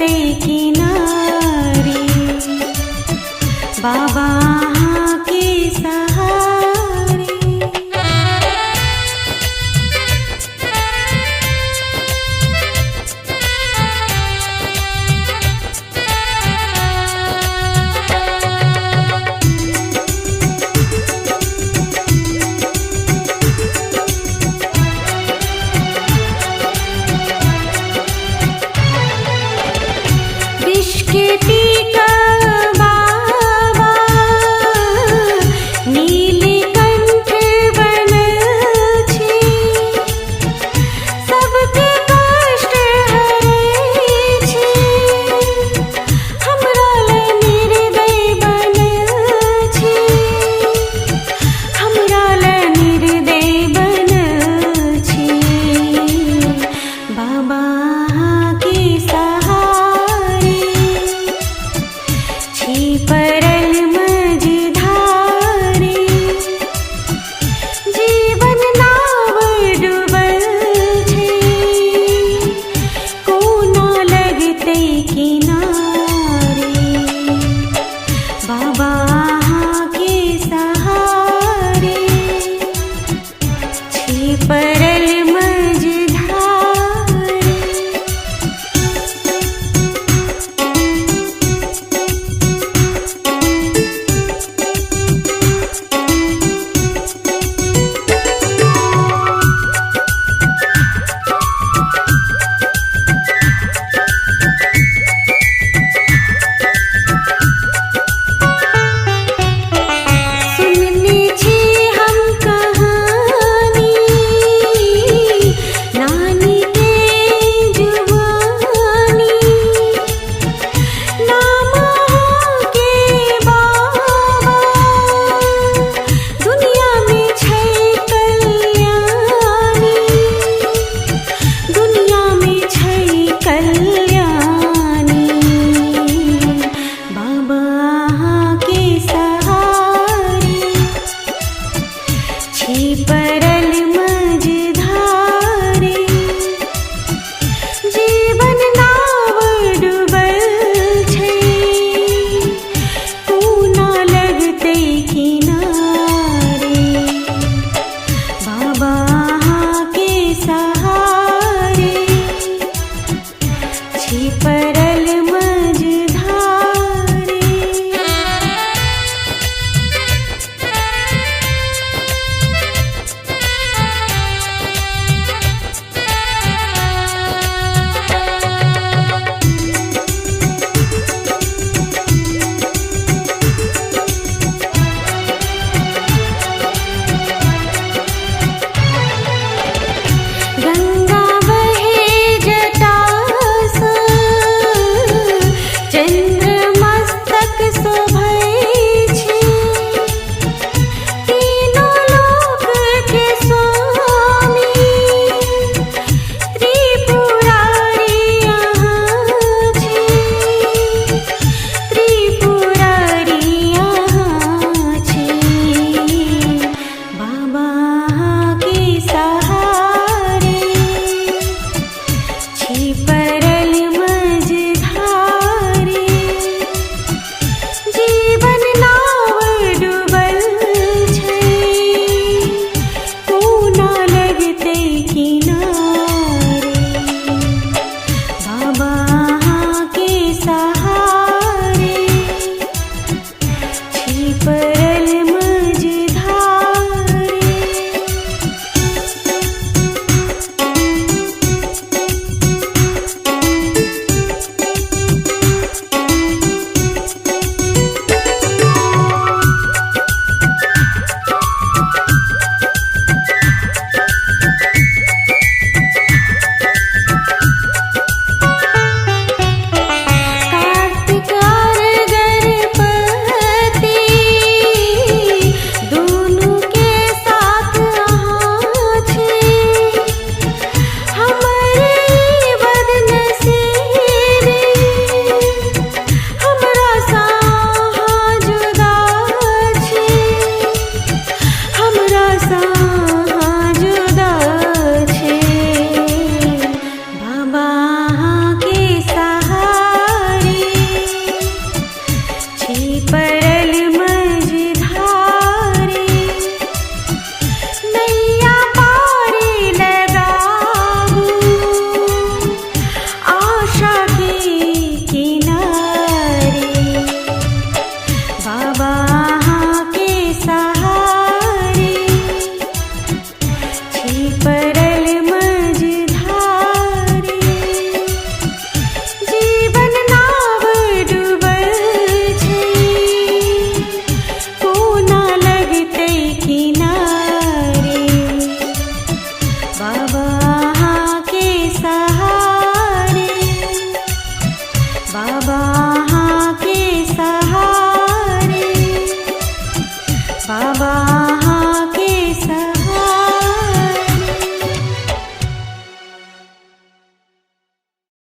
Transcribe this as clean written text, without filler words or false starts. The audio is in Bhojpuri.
लगते किनारे बाबा के सहारे। विष के टीका बाबा नीलकंठ बनल छी, सबके कष्ट हरै छी। हमरा ले निर्दय बनल छी, हमरा ले निर्दय बनल छी। बाबा के सहारे छी परल मझधारे, जीवन नाव डूबल छै, कोना लगते किनारे बाबा के सहारे छी परल मझधारे। सुनने छी हम कहानी नानी के जुबानी, नाम के बाबा दुनिया में छै कल्याणी, दुनिया में छै कल्याणी। बाबा के सहारे छी परल मझधारे, जीवन नाव डूबल छै, कोना लगते किनारे बाबा के सहारे छी परल